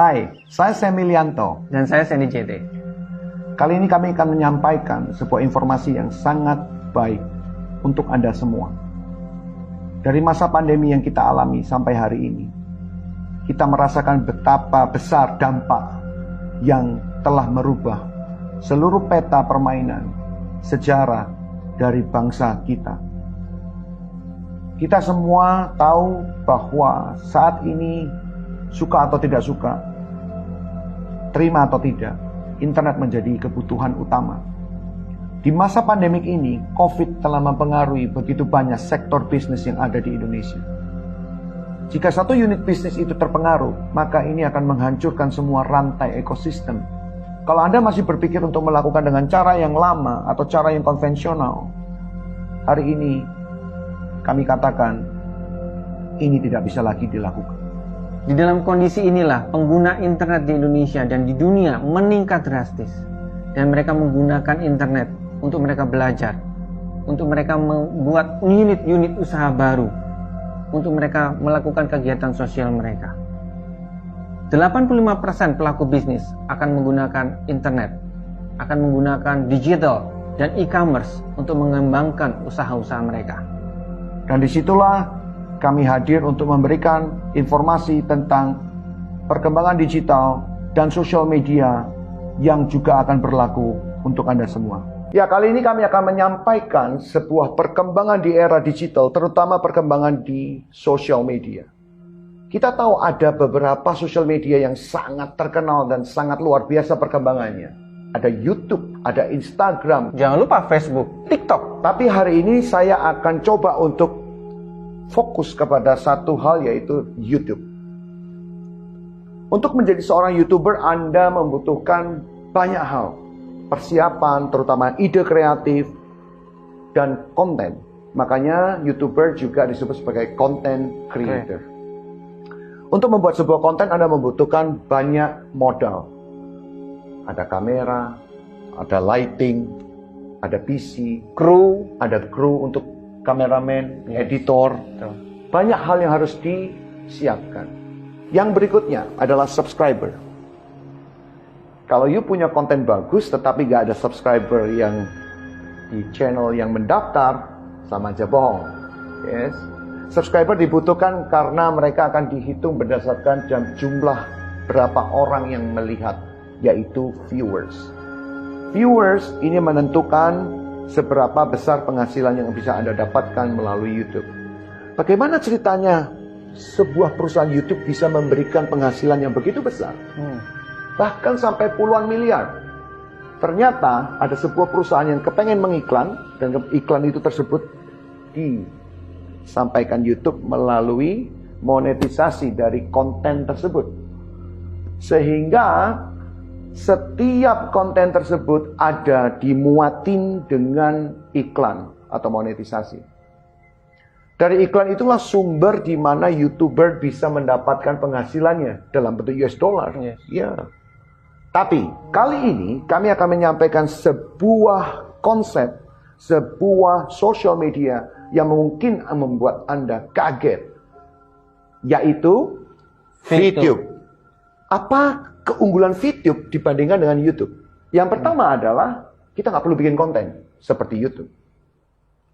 Hai, saya Semilianto. Dan saya Sandy JT. Kali ini kami akan menyampaikan sebuah informasi yang sangat baik untuk Anda semua. Dari masa pandemi yang kita alami sampai hari ini, kita merasakan betapa besar dampak yang telah merubah seluruh peta permainan sejarah dari bangsa kita. Kita semua tahu bahwa saat ini, suka atau tidak suka, terima atau tidak, internet menjadi kebutuhan utama. Di masa pandemik ini, COVID telah mempengaruhi begitu banyak sektor bisnis yang ada di Indonesia. Jika satu unit bisnis itu terpengaruh, maka ini akan menghancurkan semua rantai ekosistem. Kalau Anda masih berpikir untuk melakukan dengan cara yang lama atau cara yang konvensional, hari ini kami katakan ini tidak bisa lagi dilakukan. Di dalam kondisi inilah pengguna internet di Indonesia dan di dunia meningkat drastis. Dan mereka menggunakan internet untuk mereka belajar, untuk mereka membuat unit-unit usaha baru, untuk mereka melakukan kegiatan sosial mereka. 85% pelaku bisnis akan menggunakan internet, akan menggunakan digital dan e-commerce untuk mengembangkan usaha-usaha mereka. Dan disitulah kami hadir untuk memberikan informasi tentang perkembangan digital dan sosial media yang juga akan berlaku untuk Anda semua. Ya, kali ini kami akan menyampaikan sebuah perkembangan di era digital, terutama perkembangan di sosial media. Kita tahu ada beberapa sosial media yang sangat terkenal dan sangat luar biasa perkembangannya. Ada YouTube, ada Instagram. Jangan lupa Facebook, TikTok. Tapi hari ini saya akan coba untuk fokus kepada satu hal, yaitu YouTube. Untuk menjadi seorang YouTuber, Anda membutuhkan banyak hal. Persiapan, terutama ide kreatif, dan konten. Makanya YouTuber juga disebut sebagai content creator. Untuk membuat sebuah konten, Anda membutuhkan banyak modal. Ada kamera, ada lighting, ada PC, ada kru untuk kameramen, editor. Banyak hal yang harus disiapkan. Yang berikutnya adalah subscriber. Kalau you punya konten bagus tetapi gak ada subscriber yang di channel yang mendaftar, sama aja bohong. Yes. Subscriber dibutuhkan karena mereka akan dihitung berdasarkan jumlah berapa orang yang melihat, yaitu viewers. Viewers ini menentukan seberapa besar penghasilan yang bisa Anda dapatkan melalui YouTube. Bagaimana ceritanya sebuah perusahaan YouTube bisa memberikan penghasilan yang begitu besar? Bahkan sampai puluhan miliar. Ternyata ada sebuah perusahaan yang kepengen mengiklan, dan iklan itu tersebut disampaikan YouTube melalui monetisasi dari konten tersebut. Sehingga setiap konten tersebut ada dimuatin dengan iklan atau monetisasi. Dari iklan itulah sumber di mana YouTuber bisa mendapatkan penghasilannya dalam bentuk US dollar. Yes. Ya. Tapi kali ini kami akan menyampaikan sebuah konsep, sebuah social media yang mungkin membuat Anda kaget, yaitu VTube. Apa keunggulan VTube dibandingkan dengan YouTube? Yang pertama adalah kita nggak perlu bikin konten seperti YouTube.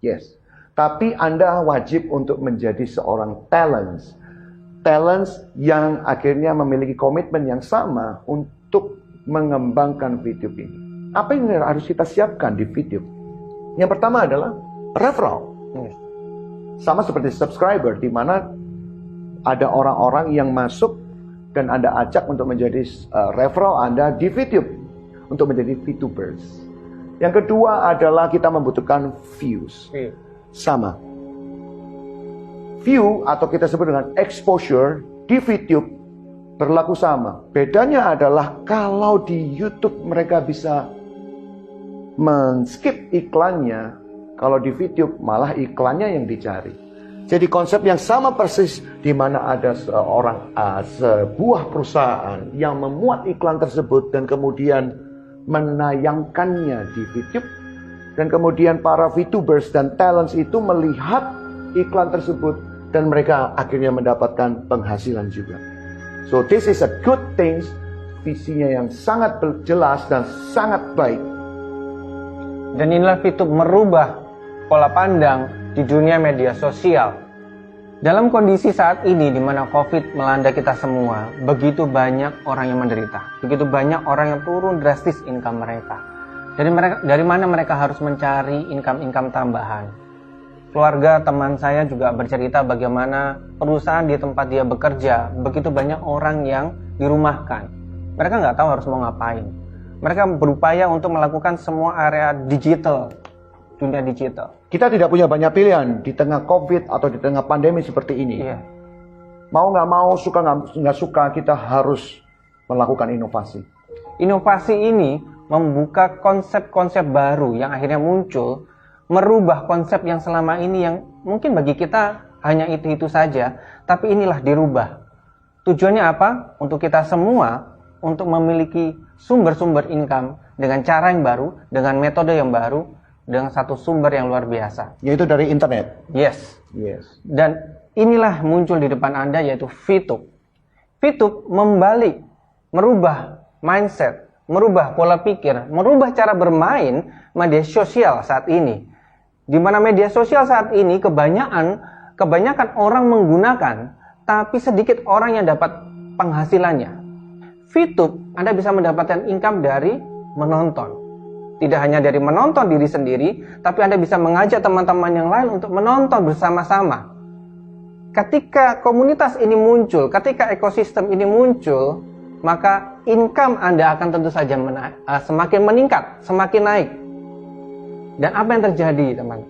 Yes. Tapi Anda wajib untuk menjadi seorang talents yang akhirnya memiliki komitmen yang sama untuk mengembangkan VTube ini. Apa yang harus kita siapkan di VTube? Yang pertama adalah referral. Sama seperti subscriber, di mana ada orang-orang yang masuk dan Anda ajak untuk menjadi referral Anda di VTube untuk menjadi VTubers. Yang kedua adalah kita membutuhkan views. Sama. View atau kita sebut dengan exposure di VTube berlaku sama. Bedanya adalah kalau di YouTube mereka bisa men-skip iklannya, kalau di VTube malah iklannya yang dicari. Jadi konsep yang sama persis, di mana ada sebuah perusahaan yang memuat iklan tersebut dan kemudian menayangkannya di VTube, dan kemudian para VTubers dan talents itu melihat iklan tersebut dan mereka akhirnya mendapatkan penghasilan juga. So this is a good thing, visinya yang sangat jelas dan sangat baik. Dan inilah VTube merubah pola pandang di dunia media sosial. Dalam kondisi saat ini di mana COVID melanda kita semua, begitu banyak orang yang menderita, begitu banyak orang yang turun drastis income mereka. Dari mana mereka harus mencari income tambahan? Keluarga teman saya juga bercerita bagaimana perusahaan di tempat dia bekerja, begitu banyak orang yang dirumahkan. Mereka nggak tahu harus mau ngapain. Mereka berupaya untuk melakukan semua area digital, dunia digital. Kita tidak punya banyak pilihan di tengah COVID atau di tengah pandemi seperti ini. Iya. Mau nggak mau, suka nggak suka, kita harus melakukan inovasi. Inovasi ini membuka konsep-konsep baru yang akhirnya muncul, merubah konsep yang selama ini yang mungkin bagi kita hanya itu-itu saja, tapi inilah dirubah. Tujuannya apa? Untuk kita semua, untuk memiliki sumber-sumber income dengan cara yang baru, dengan metode yang baru, dengan satu sumber yang luar biasa. Yaitu dari internet. Yes. Yes. Dan inilah muncul di depan Anda yaitu VTube. VTube membalik, merubah mindset, merubah pola pikir, merubah cara bermain media sosial saat ini. Di mana media sosial saat ini kebanyakan orang menggunakan, tapi sedikit orang yang dapat penghasilannya. VTube, Anda bisa mendapatkan income dari menonton. Tidak hanya dari menonton diri sendiri, tapi Anda bisa mengajak teman-teman yang lain untuk menonton bersama-sama. Ketika komunitas ini muncul, ketika ekosistem ini muncul, maka income Anda akan tentu saja semakin meningkat, semakin naik. Dan apa yang terjadi, teman?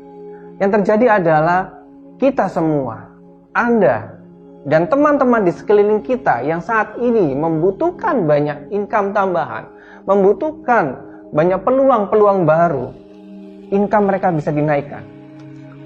Yang terjadi adalah kita semua, Anda, dan teman-teman di sekeliling kita yang saat ini membutuhkan banyak income tambahan, membutuhkan banyak peluang-peluang baru, income mereka bisa dinaikkan.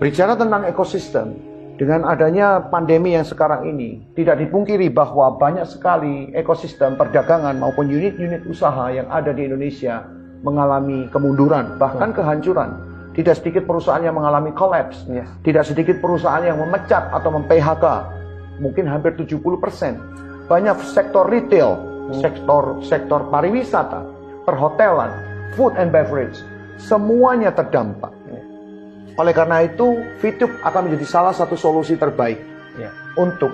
Bicara tentang ekosistem, dengan adanya pandemi yang sekarang ini, tidak dipungkiri bahwa banyak sekali ekosistem perdagangan maupun unit-unit usaha yang ada di Indonesia mengalami kemunduran, bahkan kehancuran. Tidak sedikit perusahaan yang mengalami collapse, Yes. tidak sedikit perusahaan yang memecat atau mem-PHK, mungkin hampir 70%. Banyak sektor retail, sektor pariwisata, perhotelan, food and beverage, semuanya terdampak. Oleh karena itu, VTube akan menjadi salah satu solusi terbaik untuk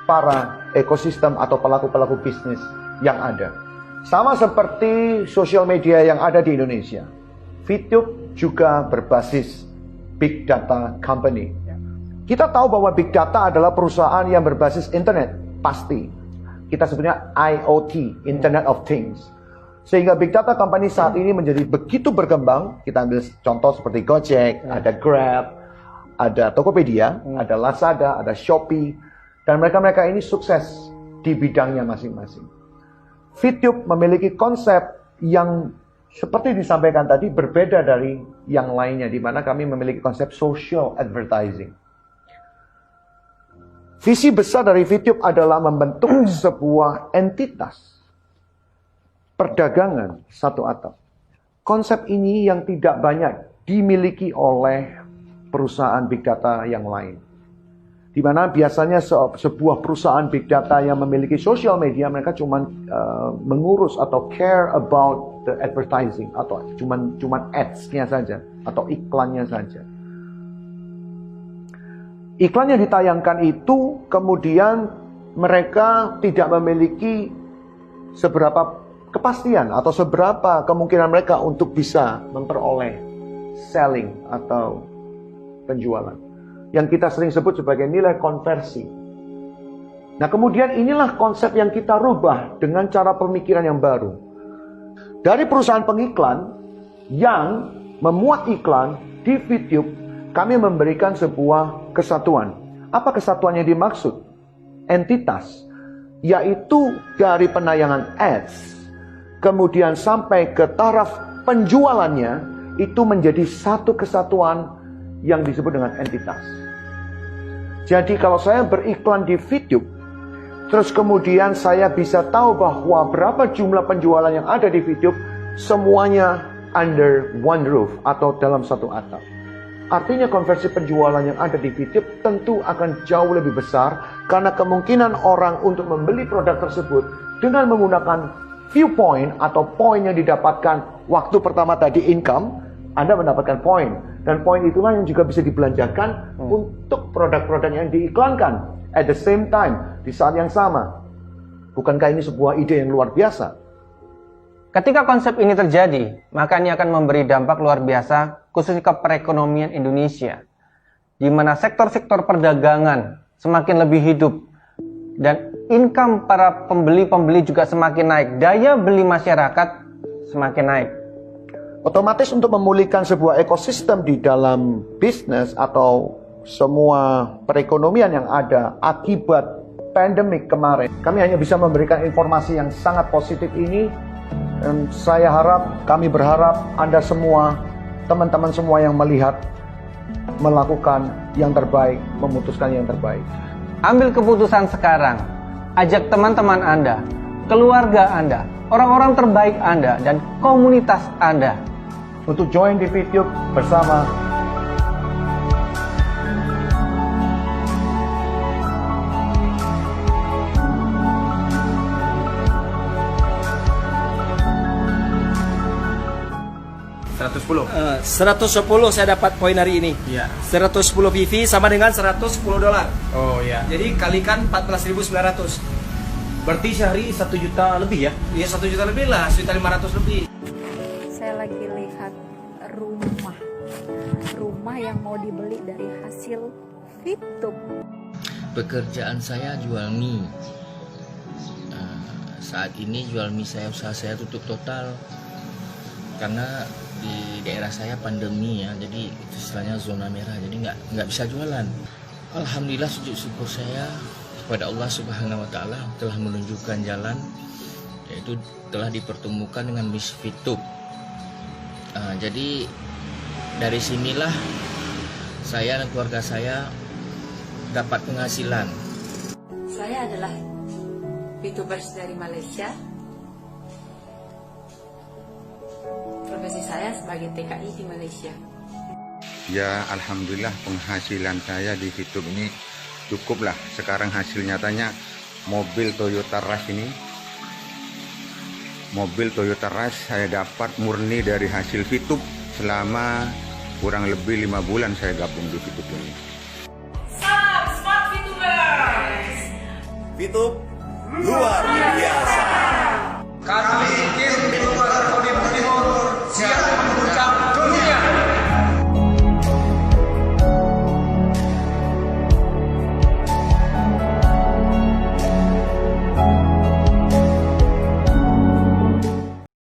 para ekosistem atau pelaku-pelaku bisnis yang ada. Sama seperti sosial media yang ada di Indonesia, VTube juga berbasis Big Data Company. Kita tahu bahwa Big Data adalah perusahaan yang berbasis internet, pasti. Kita sebutnya IoT, Internet of Things. Sehingga Big Data Company saat ini menjadi begitu berkembang. Kita ambil contoh seperti Gojek, ada Grab, ada Tokopedia, ada Lazada, ada Shopee. Dan mereka-mereka ini sukses di bidangnya masing-masing. VTube memiliki konsep yang seperti disampaikan tadi berbeda dari yang lainnya, di mana kami memiliki konsep social advertising. Visi besar dari VTube adalah membentuk sebuah entitas perdagangan satu atap. Konsep ini yang tidak banyak dimiliki oleh perusahaan big data yang lain. Di mana biasanya sebuah perusahaan big data yang memiliki social media, mereka cuma mengurus atau care about the advertising, atau cuma ads-nya saja, atau iklannya saja. Iklan yang ditayangkan itu kemudian mereka tidak memiliki seberapa kepastian atau seberapa kemungkinan mereka untuk bisa memperoleh selling atau penjualan, yang kita sering sebut sebagai nilai konversi. Nah, kemudian inilah konsep yang kita rubah dengan cara pemikiran yang baru. Dari perusahaan pengiklan yang memuat iklan di VTube, kami memberikan sebuah kesatuan. Apa kesatuan yang dimaksud? Entitas, yaitu dari penayangan ads, kemudian sampai ke taraf penjualannya, itu menjadi satu kesatuan yang disebut dengan entitas. Jadi kalau saya beriklan di VTube, terus kemudian saya bisa tahu bahwa berapa jumlah penjualan yang ada di VTube, semuanya under one roof atau dalam satu atap. Artinya konversi penjualan yang ada di VTube tentu akan jauh lebih besar Karena kemungkinan orang untuk membeli produk tersebut dengan menggunakan viewpoint atau poin yang didapatkan waktu pertama tadi income, Anda mendapatkan poin. Dan poin itulah yang juga bisa dibelanjakan untuk produk-produk yang diiklankan. At the same time, di saat yang sama. Bukankah ini sebuah ide yang luar biasa? Ketika konsep ini terjadi, maka ini akan memberi dampak luar biasa khususnya ke perekonomian Indonesia, di mana sektor-sektor perdagangan semakin lebih hidup dan income para pembeli-pembeli juga semakin naik, daya beli masyarakat semakin naik. Otomatis untuk memulihkan sebuah ekosistem di dalam bisnis atau semua perekonomian yang ada akibat pandemik kemarin, kami hanya bisa memberikan informasi yang sangat positif ini. Dan saya harap, kami berharap Anda semua, teman-teman semua yang melihat, melakukan yang terbaik, memutuskan yang terbaik. Ambil keputusan sekarang. Ajak teman-teman Anda, keluarga Anda, orang-orang terbaik Anda, dan komunitas Anda Untuk join di VTube bersama $110 saya dapat poin hari ini. Iya. 110 PV sama dengan $110. Oh ya. Jadi kalikan 14.900. Berarti sehari 1 juta lebih ya? Ya 1 juta lebih lah, 1.500.000 lebih. Saya lagi lihat rumah yang mau dibeli dari hasil VTube. Pekerjaan saya jual mie. Saat ini jual mie usaha saya tutup total karena di daerah saya pandemi ya, jadi itu istilahnya zona merah, jadi nggak bisa jualan. Alhamdulillah, sujud syukur saya kepada Allah Subhanahu Wa Taala telah menunjukkan jalan, yaitu telah dipertemukan dengan bisnis VTube. Jadi dari sinilah saya dan keluarga saya dapat penghasilan. Saya adalah VTubers dari Malaysia. Profesi saya sebagai TKI di Malaysia. Ya, alhamdulillah penghasilan saya di VTube ini cukuplah. Sekarang hasil nyatanya mobil Toyota Rush ini. Mobil Toyota Rush saya dapat murni dari hasil VTube selama kurang lebih 5 bulan saya gabung di VTube ini. Salam Smart VTubers. VTube luar biasa.